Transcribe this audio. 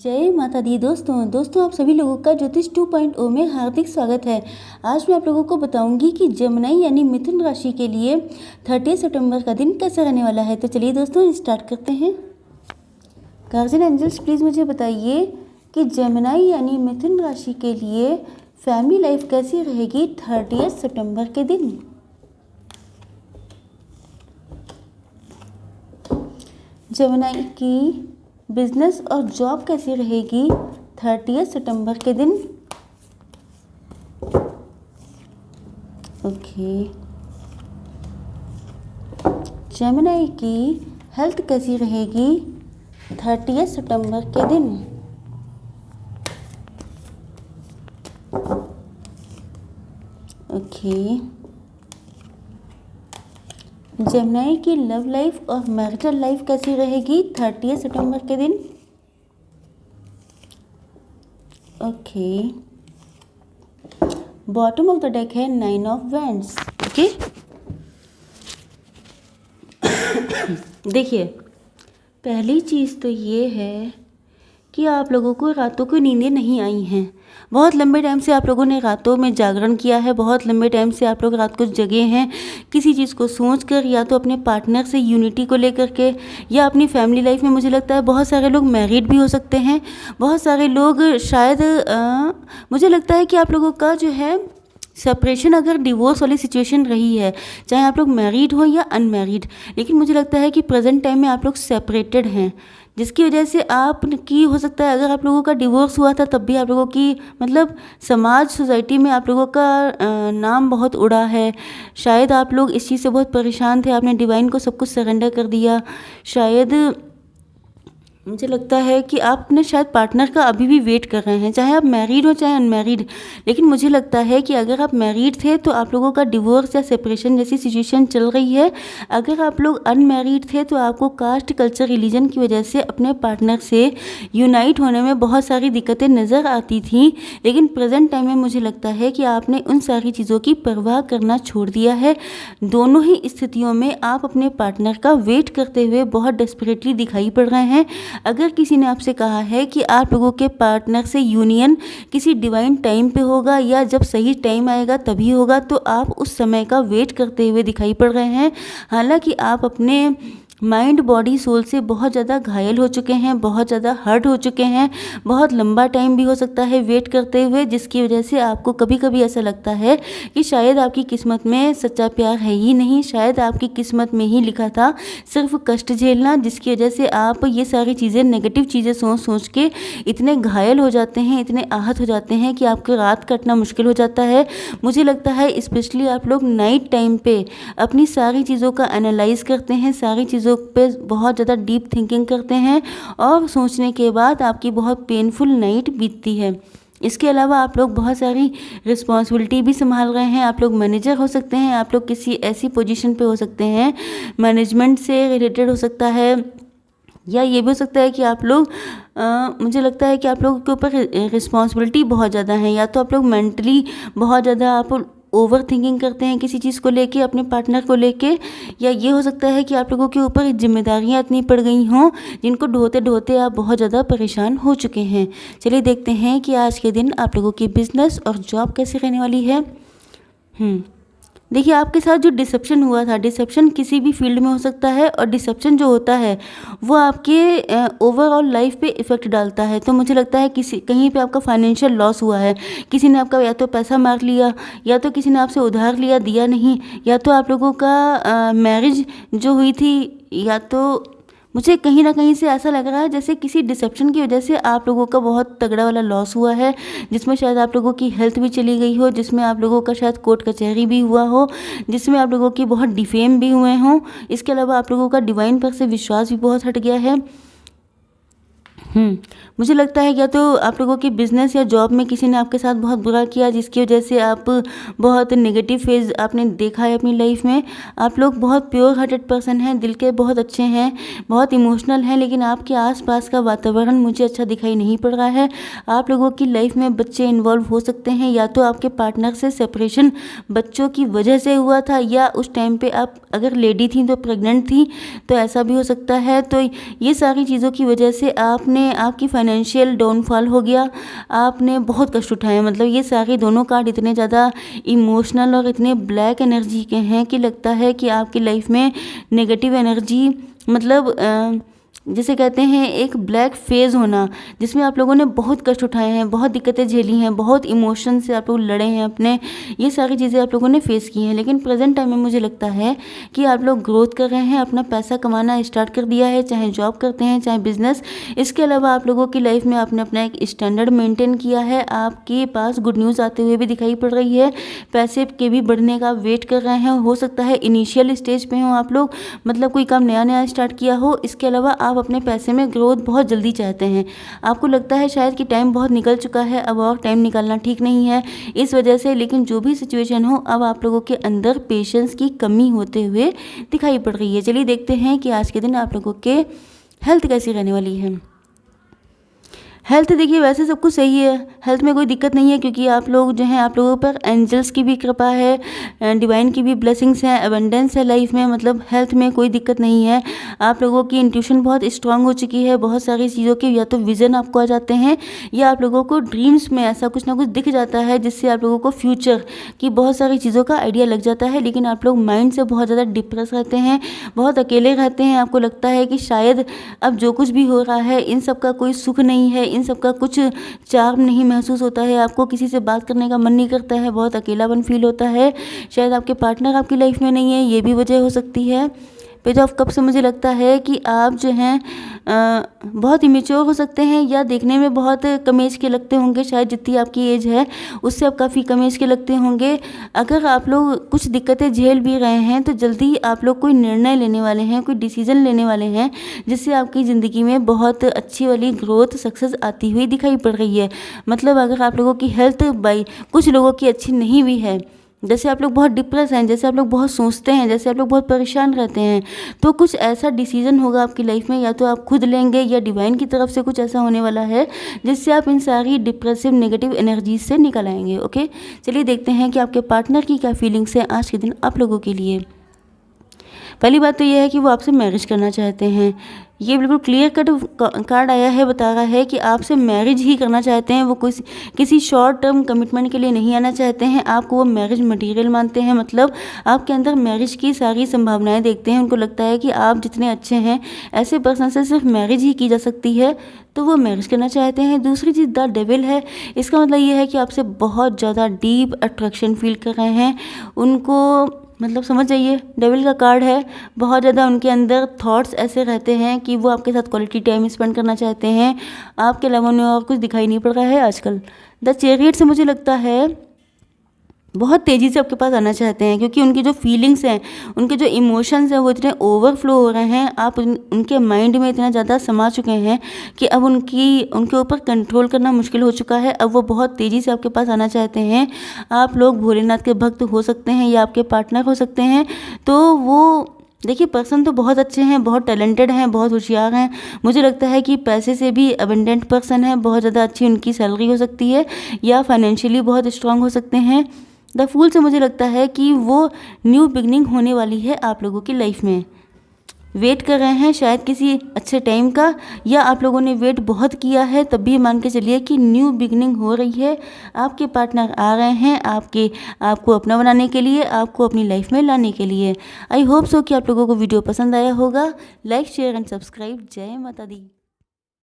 जय माता दी दोस्तों आप सभी लोगों का ज्योतिष 2.0 में हार्दिक स्वागत है। आज मैं आप लोगों को बताऊंगी कि जमनाई यानी मिथुन राशि के लिए 30 सितंबर का दिन कैसा रहने वाला है। तो चलिए दोस्तों स्टार्ट करते हैं। गार्जियन एंजल्स प्लीज़ मुझे बताइए कि जमनाई यानी मिथुन राशि के लिए फैमिली लाइफ कैसी रहेगी 30 सितंबर के दिन। जमनाई की बिजनेस और जॉब कैसी रहेगी 30 सितंबर के दिन। ओके। जेमिनी की हेल्थ कैसी रहेगी 30 सितंबर के दिन। ओके। जेमिनी की लव लाइफ और मैरिटल लाइफ कैसी रहेगी 30 सितंबर के दिन। Okay. Bottom of the deck है 9 ऑफ वैंड्स। ओके। देखिए, पहली चीज़ तो ये है कि आप लोगों को रातों को नींदें नहीं आई हैं। बहुत लंबे टाइम से आप लोगों ने रातों में जागरण किया है। बहुत लंबे टाइम से आप लोग रात को जगे हैं किसी चीज़ को सोच कर, या तो अपने पार्टनर से यूनिटी को लेकर के, या अपनी फैमिली लाइफ में। मुझे लगता है बहुत सारे लोग मैरिड भी हो सकते हैं। बहुत सारे लोग शायद मुझे लगता है कि आप लोगों का जो है सेपरेशन, अगर डिवोर्स वाली सिचुएशन रही है, चाहे आप लोग मैरिड हो या अनमैरिड, लेकिन मुझे लगता है कि प्रेजेंट टाइम में आप लोग सेपरेटेड हैं, जिसकी वजह से आपकी हो सकता है, अगर आप लोगों का डिवोर्स हुआ था तब भी आप लोगों की मतलब समाज सोसाइटी में आप लोगों का नाम बहुत उड़ा है। शायद आप लोग इस चीज़ से बहुत परेशान थे, आपने डिवाइन को सब कुछ सरेंडर कर दिया। शायद मुझे लगता है कि आप अपने शायद पार्टनर का अभी भी वेट कर रहे हैं, चाहे आप मैरिड हो चाहे अनमैरिड। लेकिन मुझे लगता है कि अगर आप मैरिड थे तो आप लोगों का डिवोर्स या सेपरेशन जैसी सिचुएशन चल रही है। अगर आप लोग अनमैरिड थे तो आपको कास्ट, कल्चर, रिलीजन की वजह से अपने पार्टनर से यूनाइट होने में बहुत सारी दिक्कतें नज़र आती थी। लेकिन प्रेजेंट टाइम में मुझे लगता है कि आपने उन सारी चीज़ों की परवाह करना छोड़ दिया है। दोनों ही स्थितियों में आप अपने पार्टनर का वेट करते हुए बहुत डेस्परेटली दिखाई पड़ रहे हैं। अगर किसी ने आपसे कहा है कि आप लोगों के पार्टनर से यूनियन किसी डिवाइन टाइम पे होगा या जब सही टाइम आएगा तभी होगा, तो आप उस समय का वेट करते हुए दिखाई पड़ रहे हैं। हालांकि आप अपने माइंड, बॉडी, सोल से बहुत ज़्यादा घायल हो चुके हैं, बहुत ज़्यादा हर्ट हो चुके हैं। बहुत लंबा टाइम भी हो सकता है वेट करते हुए, जिसकी वजह से आपको कभी कभी ऐसा लगता है कि शायद आपकी किस्मत में सच्चा प्यार है ही नहीं, शायद आपकी किस्मत में ही लिखा था सिर्फ कष्ट झेलना, जिसकी वजह से आप ये सारी चीज़ें, नेगेटिव चीज़ें सोच सोच के इतने घायल हो जाते हैं, इतने आहत हो जाते हैं कि आपको रात कटना मुश्किल हो जाता है। मुझे लगता है स्पेशली आप लोग नाइट टाइम पे अपनी सारी चीज़ों का एनालाइज करते हैं, सारी चीज़ों पे बहुत ज़्यादा डीप थिंकिंग करते हैं, और सोचने के बाद आपकी बहुत पेनफुल नाइट बीतती है। इसके अलावा आप लोग बहुत सारी रिस्पॉन्सिबिलिटी भी संभाल रहे हैं। आप लोग मैनेजर हो सकते हैं, आप लोग किसी ऐसी पोजीशन पे हो सकते हैं, मैनेजमेंट से रिलेटेड हो सकता है, या ये भी हो सकता है कि आप लोग मुझे लगता है कि आप लोगों के ऊपर रिस्पॉन्सिबिलिटी बहुत ज़्यादा है, या तो आप लोग मेंटली बहुत ज़्यादा आप ओवर थिंकिंग करते हैं किसी चीज़ को लेके, अपने पार्टनर को लेके, या ये हो सकता है कि आप लोगों के ऊपर जिम्मेदारियां इतनी पड़ गई हों जिनको ढोते ढोते आप बहुत ज़्यादा परेशान हो चुके हैं। चलिए देखते हैं कि आज के दिन आप लोगों की बिजनेस और जॉब कैसी रहने वाली है। देखिए, आपके साथ जो डिसेप्शन हुआ था, डिसेप्शन किसी भी फील्ड में हो सकता है, और डिसेप्शन जो होता है वो आपके ओवरऑल लाइफ पे इफ़ेक्ट डालता है। तो मुझे लगता है कहीं पे आपका फाइनेंशियल लॉस हुआ है, किसी ने आपका या तो पैसा मार लिया, या तो किसी ने आपसे उधार लिया, दिया नहीं, या तो आप लोगों का मैरिज जो हुई थी, या तो मुझे कहीं ना कहीं से ऐसा लग रहा है जैसे किसी डिसेप्शन की वजह से आप लोगों का बहुत तगड़ा वाला लॉस हुआ है, जिसमें शायद आप लोगों की हेल्थ भी चली गई हो, जिसमें आप लोगों का शायद कोर्ट कचहरी भी हुआ हो, जिसमें आप लोगों की बहुत डिफेम भी हुए हों। इसके अलावा आप लोगों का डिवाइन पर से विश्वास भी बहुत हट गया है। मुझे लगता है या तो आप लोगों की बिज़नेस या जॉब में किसी ने आपके साथ बहुत बुरा किया, जिसकी वजह से आप बहुत नेगेटिव फेज़ आपने देखा है अपनी लाइफ में। आप लोग बहुत प्योर हार्टेड पर्सन हैं, दिल के बहुत अच्छे हैं, बहुत इमोशनल हैं, लेकिन आपके आसपास का वातावरण मुझे अच्छा दिखाई नहीं पड़ रहा है। आप लोगों की लाइफ में बच्चे इन्वॉल्व हो सकते हैं, या तो आपके पार्टनर से सेपरेशन बच्चों की वजह से हुआ था, या उस टाइम पे आप अगर लेडी थी तो प्रेग्नेंट थी, तो ऐसा भी हो सकता है। तो ये सारी चीज़ों की वजह से आपने में आपकी फाइनेंशियल डाउनफॉल हो गया, आपने बहुत कष्ट उठाए। मतलब ये सारे दोनों कार्ड इतने ज़्यादा इमोशनल और इतने ब्लैक एनर्जी के हैं कि लगता है कि आपकी लाइफ में नेगेटिव एनर्जी, मतलब जिसे कहते हैं एक ब्लैक फेज़ होना, जिसमें आप लोगों ने बहुत कष्ट उठाए हैं, बहुत दिक्कतें झेली हैं, बहुत इमोशन से आप लोग लड़े हैं अपने, ये सारी चीज़ें आप लोगों ने फेस की हैं। लेकिन प्रेजेंट टाइम में मुझे लगता है कि आप लोग ग्रोथ कर रहे हैं, अपना पैसा कमाना स्टार्ट कर दिया है, चाहे जॉब करते हैं चाहे बिजनेस। इसके अलावा आप लोगों की लाइफ में आपने अपना एक स्टैंडर्ड मेंटेन किया है। आपके पास गुड न्यूज़ आते हुए भी दिखाई पड़ रही है, पैसे के भी बढ़ने का वेट कर रहे हैं। हो सकता है इनिशियल स्टेज पे हो आप लोग, मतलब कोई काम नया नया स्टार्ट किया हो। इसके अलावा आप अपने पैसे में ग्रोथ बहुत जल्दी चाहते हैं। आपको लगता है शायद कि टाइम बहुत निकल चुका है, अब और टाइम निकालना ठीक नहीं है इस वजह से। लेकिन जो भी सिचुएशन हो, अब आप लोगों के अंदर पेशेंस की कमी होते हुए दिखाई पड़ रही है। चलिए देखते हैं कि आज के दिन आप लोगों के हेल्थ कैसी रहने वाली है। हेल्थ देखिए वैसे सब कुछ सही है, हेल्थ में कोई दिक्कत नहीं है, क्योंकि आप लोग जो हैं, आप लोगों पर एंजल्स की भी कृपा है, डिवाइन की भी ब्लेसिंग्स हैं, अबंडेंस है लाइफ में। मतलब हेल्थ में कोई दिक्कत नहीं है। आप लोगों की इंट्यूशन बहुत स्ट्रांग हो चुकी है, बहुत सारी चीज़ों के या तो विज़न आपको आ जाते हैं, या आप लोगों को ड्रीम्स में ऐसा कुछ ना कुछ दिख जाता है, जिससे आप लोगों को फ्यूचर की बहुत सारी चीज़ों का आइडिया लग जाता है। लेकिन आप लोग माइंड से बहुत ज़्यादा डिप्रेस रहते हैं, बहुत अकेले रहते हैं। आपको लगता है कि शायद अब जो कुछ भी हो रहा है इन सब का कोई सुख नहीं है, इन सब का कुछ चार्म नहीं महसूस होता है। आपको किसी से बात करने का मन नहीं करता है, बहुत अकेलापन फील होता है। शायद आपके पार्टनर आपकी लाइफ में नहीं है, ये भी वजह हो सकती है। पेज ऑफ कप से मुझे लगता है कि आप जो हैं बहुत इमेच्योर हो सकते हैं, या देखने में बहुत कम एज के लगते होंगे। शायद जितनी आपकी एज है उससे आप काफ़ी कम एज के लगते होंगे। अगर आप लोग कुछ दिक्कतें झेल भी रहे हैं तो जल्दी आप लोग कोई निर्णय लेने वाले हैं, कोई डिसीजन लेने वाले हैं, जिससे आपकी ज़िंदगी में बहुत अच्छी वाली ग्रोथ सक्सेस आती हुई दिखाई पड़ रही है। मतलब अगर आप लोगों की हेल्थ बाई कुछ लोगों की अच्छी नहीं भी है, जैसे आप लोग बहुत डिप्रेस हैं, जैसे आप लोग बहुत सोचते हैं, जैसे आप लोग बहुत परेशान रहते हैं, तो कुछ ऐसा डिसीजन होगा आपकी लाइफ में, या तो आप खुद लेंगे या डिवाइन की तरफ से कुछ ऐसा होने वाला है जिससे आप इन सारी डिप्रेसिव नेगेटिव एनर्जीज से निकल आएंगे। ओके, चलिए देखते हैं कि आपके पार्टनर की क्या फीलिंग्स हैं आज के दिन आप लोगों के लिए। पहली बात तो यह है कि वो आपसे मैरिज करना चाहते हैं। ये बिल्कुल क्लियर कट कार्ड आया है, बता रहा है कि आपसे मैरिज ही करना चाहते हैं। वो किसी शॉर्ट टर्म कमिटमेंट के लिए नहीं आना चाहते हैं, आपको वो मैरिज मटेरियल मानते हैं। मतलब आपके अंदर मैरिज की सारी संभावनाएं देखते हैं। उनको लगता है कि आप जितने अच्छे हैं, ऐसे पर्सन से सिर्फ मैरिज ही की जा सकती है, तो वो मैरिज करना चाहते हैं। दूसरी चीज़ द डेविल है। इसका मतलब ये है कि आपसे बहुत ज़्यादा डीप अट्रैक्शन फील कर रहे हैं। उनको मतलब समझ जाइए, डेविल का कार्ड है। बहुत ज़्यादा उनके अंदर थॉट्स ऐसे रहते हैं कि वो आपके साथ क्वालिटी टाइम स्पेंड करना चाहते हैं। आपके अलावा उन्हें और कुछ दिखाई नहीं पड़ रहा है आजकल। द चैरियट से मुझे लगता है बहुत तेज़ी से आपके पास आना चाहते हैं, क्योंकि उनकी जो फीलिंग्स हैं, उनके जो इमोशंस हैं, वो इतने ओवरफ्लो हो रहे हैं। आप उनके माइंड में इतना ज़्यादा समा चुके हैं कि अब उनके ऊपर कंट्रोल करना मुश्किल हो चुका है। अब वो बहुत तेज़ी से आपके पास आना चाहते हैं। आप लोग भोलेनाथ के भक्त हो सकते हैं या आपके पार्टनर हो सकते हैं। तो वो देखिए, पर्सन तो बहुत अच्छे हैं, बहुत टैलेंटेड हैं, बहुत होशियार हैं। मुझे लगता है कि पैसे से भी अबंडेंट पर्सन है, बहुत ज़्यादा अच्छी उनकी सैलरी हो सकती है, या फाइनेंशियली बहुत स्ट्रांग हो सकते हैं। द फूल से मुझे लगता है कि वो न्यू बिगनिंग होने वाली है आप लोगों की लाइफ में। वेट कर रहे हैं शायद किसी अच्छे टाइम का, या आप लोगों ने वेट बहुत किया है, तब भी मान के चलिए कि न्यू बिगनिंग हो रही है। आपके पार्टनर आ रहे हैं आपको अपना बनाने के लिए, आपको अपनी लाइफ में लाने के लिए। आई होप सो कि आप लोगों को वीडियो पसंद आया होगा। Like share and subscribe. जय माता दी।